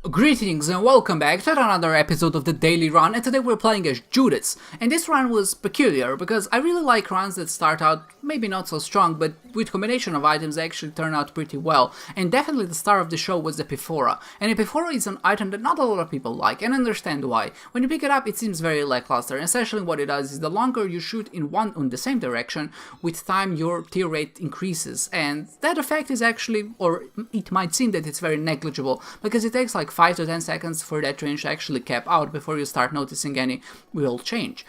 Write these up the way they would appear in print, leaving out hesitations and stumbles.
Greetings and welcome back to another episode of the Daily Run, and today we're playing as Judas. And this run was peculiar because I really like runs that start out maybe not so strong, but with combination of items they actually turn out pretty well. And definitely the star of the show was the Epiphora. And Epiphora is an item that not a lot of people like, and understand why. When you pick it up it seems very lackluster, and essentially what it does is the longer you shoot in the same direction, with time your tear rate increases. And that effect is actually, or it might seem that it's very negligible, because it takes like 5 to 10 seconds for that range to actually cap out before you start noticing any real change.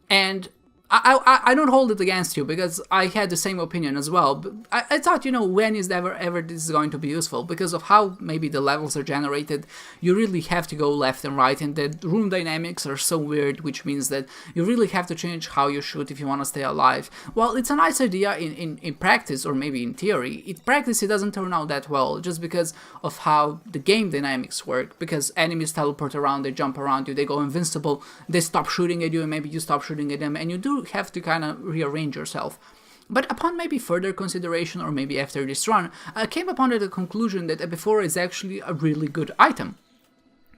And I don't hold it against you, because I had the same opinion as well. But I thought, when is ever this is going to be useful? Because of how maybe the levels are generated, you really have to go left and right, and the room dynamics are so weird, which means that you really have to change how you shoot if you want to stay alive. Well, it's a nice idea in practice, or maybe in theory. In practice, it doesn't turn out that well, just because of how the game dynamics work, because enemies teleport around, they jump around you, they go invincible, they stop shooting at you, and maybe you stop shooting at them, and you do have to kind of rearrange yourself. But upon maybe further consideration, or maybe after this run, I came upon the conclusion that Epiphora is actually a really good item.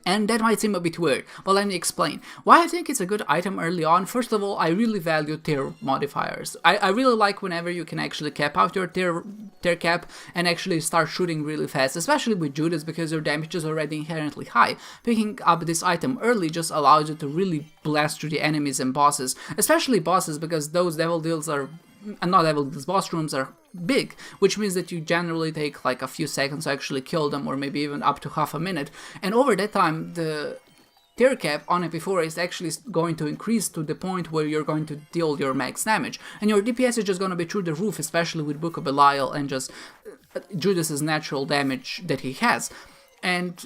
And that might seem a bit weird, but let me explain. Why I think it's a good item early on. First of all, I really value tear modifiers. I really like whenever you can actually cap out your tear cap and actually start shooting really fast, especially with Judas, because your damage is already inherently high. Picking up this item early just allows you to really blast through the enemies and bosses, especially bosses, because those devil deals are... and not devil deals, boss rooms are big, which means that you generally take like a few seconds to actually kill them, or maybe even up to half a minute, and over that time the tear cap on Epiphora is actually going to increase to the point where you're going to deal your max damage, and your DPS is just going to be through the roof, especially with Book of Belial and just Judas's natural damage that he has. And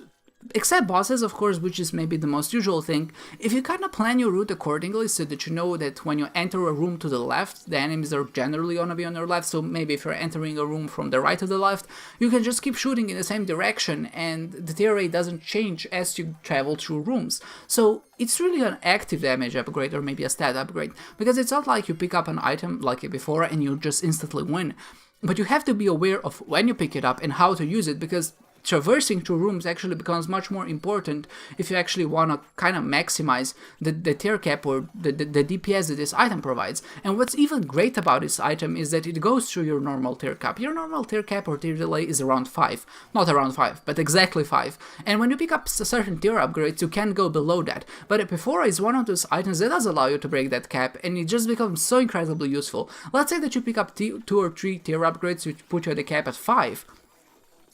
except bosses, of course, which is maybe the most usual thing, if you kind of plan your route accordingly so that you know that when you enter a room to the left, the enemies are generally going to be on your left, so maybe if you're entering a room from the right to the left, you can just keep shooting in the same direction, and the tear rate doesn't change as you travel through rooms. So it's really an active damage upgrade, or maybe a stat upgrade, because it's not like you pick up an item like it before and you just instantly win. But you have to be aware of when you pick it up and how to use it, because traversing through rooms actually becomes much more important if you actually want to kind of maximize the tear cap or the DPS that this item provides. And what's even great about this item is that it goes through your normal tear cap. Your normal tear cap or tear delay is around 5. Not around 5, but exactly 5. And when you pick up certain tear upgrades, you can go below that. But Epiphora is one of those items that does allow you to break that cap, and it just becomes so incredibly useful. Let's say that you pick up 2 or 3 tear upgrades which put you at the cap at 5.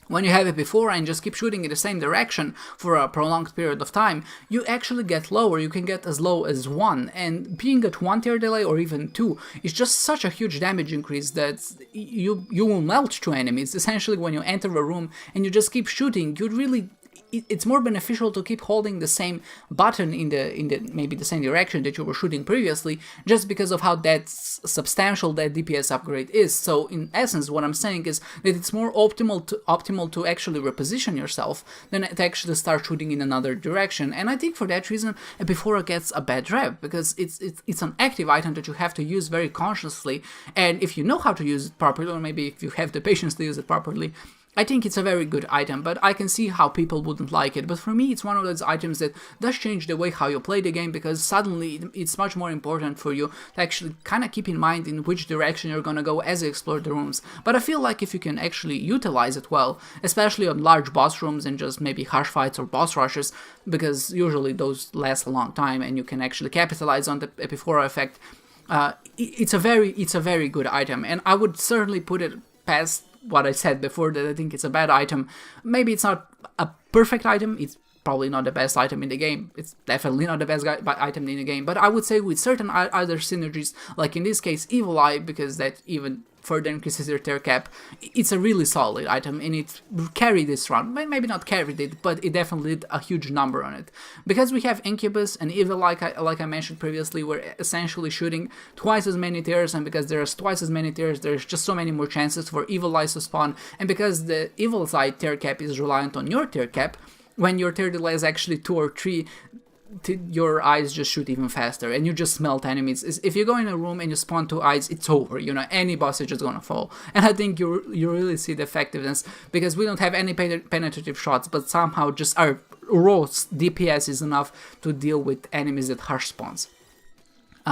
When you have it before and just keep shooting in the same direction for a prolonged period of time, you actually get lower. You can get as low as 1, and being at 1 tear delay or even 2 is just such a huge damage increase that you will melt through enemies. Essentially, when you enter a room and you just keep shooting, it's more beneficial to keep holding the same button in the maybe the same direction that you were shooting previously, just because of how substantial that DPS upgrade is. So in essence, what I'm saying is that it's more optimal to actually reposition yourself than to actually start shooting in another direction. And I think for that reason, Epiphora gets a bad rep, because it's an active item that you have to use very consciously, and if you know how to use it properly, or maybe if you have the patience to use it properly, I think it's a very good item. But I can see how people wouldn't like it. But for me, it's one of those items that does change the way how you play the game, because suddenly it's much more important for you to actually kind of keep in mind in which direction you're gonna go as you explore the rooms. But I feel like if you can actually utilize it well, especially on large boss rooms and just maybe harsh fights or boss rushes, because usually those last a long time and you can actually capitalize on the Epiphora effect, it's a very good item. And I would certainly put it past what I said before, that I think it's a bad item. Maybe it's not a perfect item, it's probably not the best item in the game, it's definitely not the best item in the game, but I would say with certain other synergies, like in this case Evil Eye, because that even further increases your tear cap, it's a really solid item, and it carried this run. Maybe not carried it, but it definitely did a huge number on it. Because we have Incubus and Evil, like I mentioned previously, we're essentially shooting twice as many tears, and because there's twice as many tears, there's just so many more chances for Evil Eyes to spawn, and because the Evil Eye tear cap is reliant on your tear cap, when your tear delay is actually 2 or 3, your eyes just shoot even faster, and you just smelt enemies. If you go in a room and you spawn 2 eyes, it's over, any boss is just gonna fall. And I think you really see the effectiveness, because we don't have any penetrative shots, but somehow just our raw DPS is enough to deal with enemies that harsh spawns.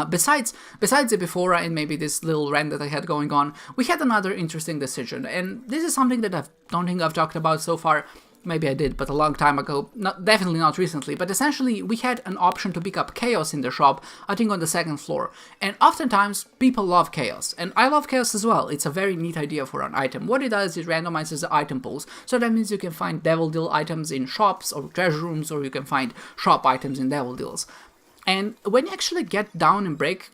Besides the Epiphora and maybe this little rant that I had going on, we had another interesting decision, and this is something that I don't think I've talked about so far. Maybe I did, but a long time ago. Definitely not recently, but essentially we had an option to pick up Chaos in the shop, I think on the second floor. And oftentimes, people love Chaos, and I love Chaos as well. It's a very neat idea for an item. What it does is it randomizes the item pools, so that means you can find Devil Deal items in shops or treasure rooms, or you can find shop items in Devil Deals. And when you actually get down and break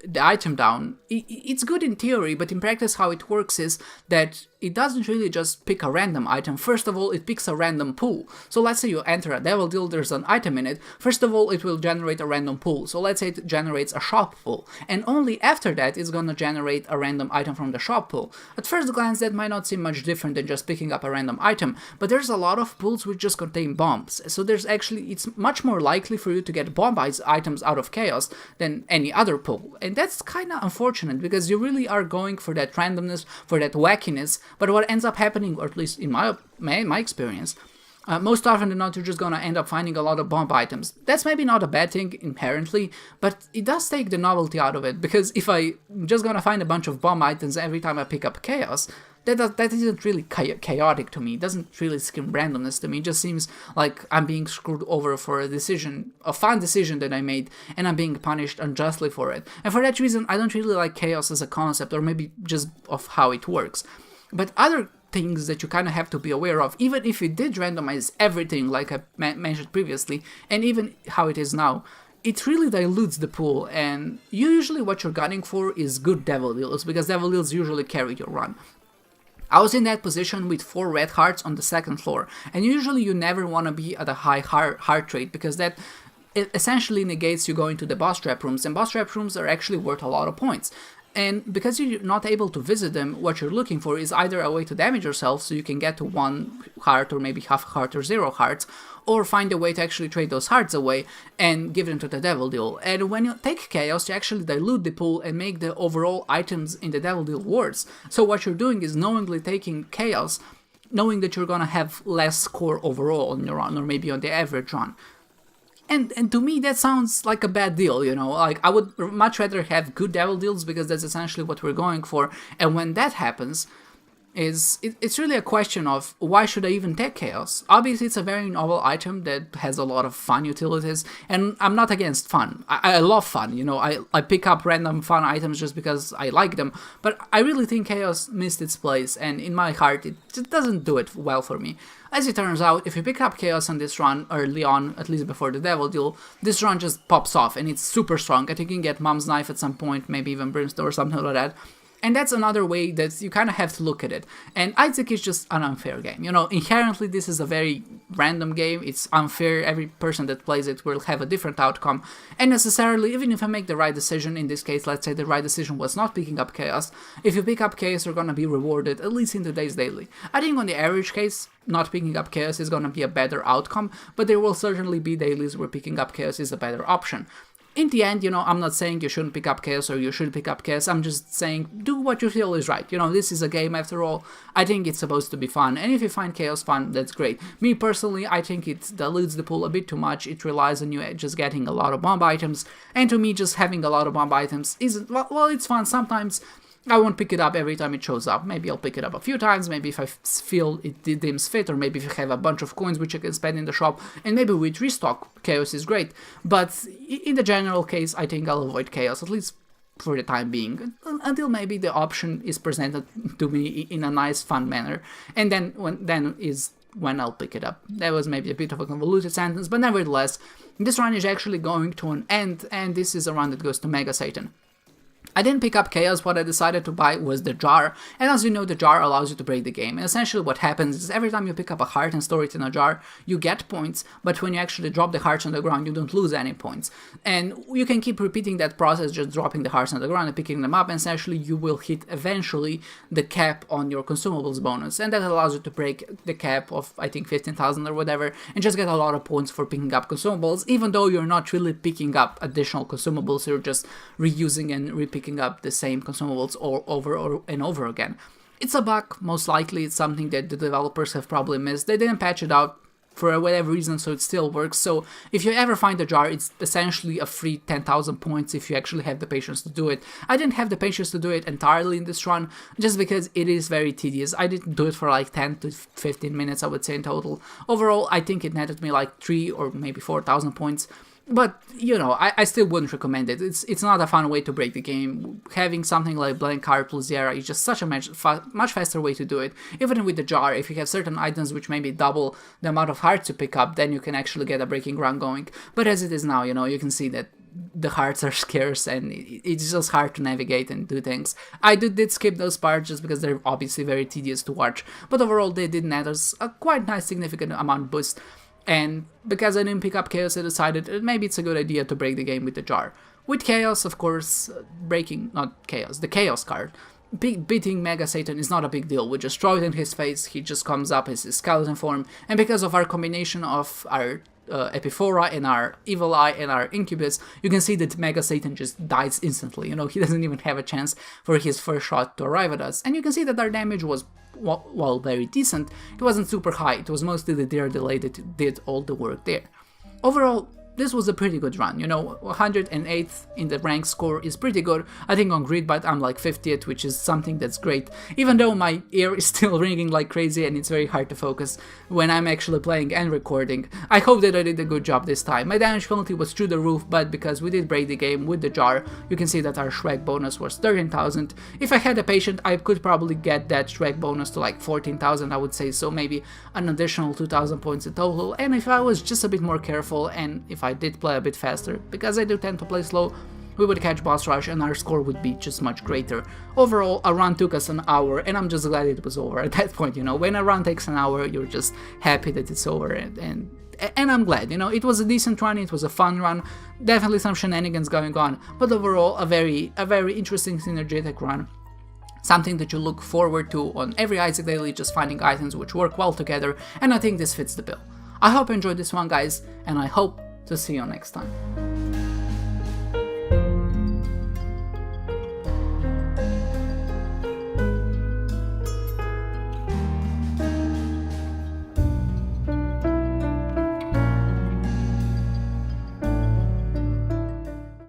the item down, it's good in theory, but in practice how it works is that it doesn't really just pick a random item. First of all, it picks a random pool. So let's say you enter a Devil Deal, there's an item in it. First of all, it will generate a random pool. So let's say it generates a shop pool. And only after that, it's gonna generate a random item from the shop pool. At first glance, that might not seem much different than just picking up a random item, but there's a lot of pools which just contain bombs. So it's much more likely for you to get bomb items out of Chaos than any other pool. And that's kind of unfortunate, because you really are going for that randomness, for that wackiness, but what ends up happening, or at least in my experience, most often than not, you're just gonna end up finding a lot of bomb items. That's maybe not a bad thing inherently, but it does take the novelty out of it, because if I'm just gonna find a bunch of bomb items every time I pick up Chaos, that isn't really chaotic to me. It doesn't really scream randomness to me. It just seems like I'm being screwed over for a fun decision that I made, and I'm being punished unjustly for it. And for that reason, I don't really like Chaos as a concept, or maybe just of how it works. But other things that you kind of have to be aware of, even if it did randomize everything like I mentioned previously, and even how it is now, it really dilutes the pool, and usually what you're gunning for is good Devil Deals, because Devil Deals usually carry your run. I was in that position with 4 red hearts on the second floor, and usually you never want to be at a high heart rate, because that essentially negates you going to the boss trap rooms, and boss trap rooms are actually worth a lot of points. And because you're not able to visit them, what you're looking for is either a way to damage yourself so you can get to 1 heart or maybe half a heart or 0 hearts, or find a way to actually trade those hearts away and give them to the Devil Deal. And when you take Chaos, you actually dilute the pool and make the overall items in the Devil Deal worse. So what you're doing is knowingly taking Chaos, knowing that you're gonna have less score overall on your run, or maybe on the average run. And to me, that sounds like a bad deal, you know, like I would much rather have good Devil Deals, because that's essentially what we're going for. And when that happens, it's really a question of why should I even take Chaos? Obviously, it's a very novel item that has a lot of fun utilities, and I'm not against fun. I love fun, you know, I pick up random fun items just because I like them, but I really think Chaos missed its place, and in my heart, it just doesn't do it well for me. As it turns out, if you pick up Chaos on this run early on, at least before the Devil Deal, this run just pops off, and it's super strong. I think you can get Mom's Knife at some point, maybe even Brimstone or something like that. And that's another way that you kind of have to look at it. And Isaac is just an unfair game. You know, inherently this is a very random game. It's unfair. Every person that plays it will have a different outcome. And necessarily, even if I make the right decision, in this case, let's say the right decision was not picking up Chaos, if you pick up Chaos, you're gonna be rewarded, at least in today's daily. I think on the average case, not picking up Chaos is gonna be a better outcome, but there will certainly be dailies where picking up Chaos is a better option. In the end, you know, I'm not saying you shouldn't pick up Chaos or you should pick up Chaos, I'm just saying do what you feel is right. You know, this is a game after all. I think it's supposed to be fun, and if you find Chaos fun, that's great. Me personally, I think it dilutes the pool a bit too much. It relies on you just getting a lot of bomb items, and to me, just having a lot of bomb items isn't, well, it's fun sometimes. I won't pick it up every time it shows up. Maybe I'll pick it up a few times, maybe if I feel it deems fit, or maybe if I have a bunch of coins which I can spend in the shop, and maybe with restock, Chaos is great. But in the general case, I think I'll avoid Chaos, at least for the time being, until maybe the option is presented to me in a nice, fun manner, and then when I'll pick it up. That was maybe a bit of a convoluted sentence, but nevertheless, this run is actually going to an end, and this is a run that goes to Mega Satan. I didn't pick up Chaos. What I decided to buy was the jar, and as you know, the jar allows you to break the game, and essentially what happens is every time you pick up a heart and store it in a jar, you get points, but when you actually drop the hearts on the ground, you don't lose any points. And you can keep repeating that process, just dropping the hearts on the ground and picking them up, and essentially you will hit eventually the cap on your consumables bonus, and that allows you to break the cap of, I think, 15,000 or whatever, and just get a lot of points for picking up consumables, even though you're not really picking up additional consumables, you're just reusing and repicking up the same consumables over and over again. It's a bug, most likely. It's something that the developers have probably missed. They didn't patch it out for whatever reason, so it still works. So if you ever find a jar, it's essentially a free 10,000 points if you actually have the patience to do it. I didn't have the patience to do it entirely in this run, just because it is very tedious. I didn't do it for like 10 to 15 minutes, I would say, in total. Overall, I think it netted me like 3 or maybe 4,000 points. But, you know, I still wouldn't recommend it. It's not a fun way to break the game. Having something like Blank Card plus Zera is just such a much faster way to do it. Even with the jar, if you have certain items which maybe double the amount of hearts you pick up, then you can actually get a breaking run going. But as it is now, you know, you can see that the hearts are scarce and it's just hard to navigate and do things. I did skip those parts just because they're obviously very tedious to watch. But overall, they did net us a quite nice significant amount boost. And because I didn't pick up Chaos, I decided maybe it's a good idea to break the game with the jar. With Chaos, of course, the Chaos card, beating Mega Satan is not a big deal. We just throw it in his face, he just comes up as his skeleton form, and because of our combination of our Epiphora and our Evil Eye and our Incubus, you can see that Mega Satan just dies instantly. You know, he doesn't even have a chance for his first shot to arrive at us. And you can see that our damage was, while very decent, it wasn't super high. It was mostly the Deer Delay that did all the work there. Overall, this was a pretty good run, you know, 108th in the rank score is pretty good. I think on Gridbite I'm like 50th, which is something that's great, even though my ear is still ringing like crazy and it's very hard to focus when I'm actually playing and recording. I hope that I did a good job this time. My damage penalty was through the roof, but because we did break the game with the jar, you can see that our Shrek bonus was 13,000. If I had a patient, I could probably get that Shrek bonus to like 14,000, I would say, so maybe an additional 2,000 points in total. And if I was just a bit more careful and if I did play a bit faster, because I do tend to play slow, we would catch boss rush and our score would be just much greater. Overall, a run took us an hour and I'm just glad it was over at that point, you know. When a run takes an hour, you're just happy that it's over, and I'm glad, you know. It was a decent run, it was a fun run, definitely some shenanigans going on, but overall a very interesting synergetic run. Something that you look forward to on every Isaac Daily, just finding items which work well together, and I think this fits the bill. I hope you enjoyed this one, guys, and I hope to see you next time.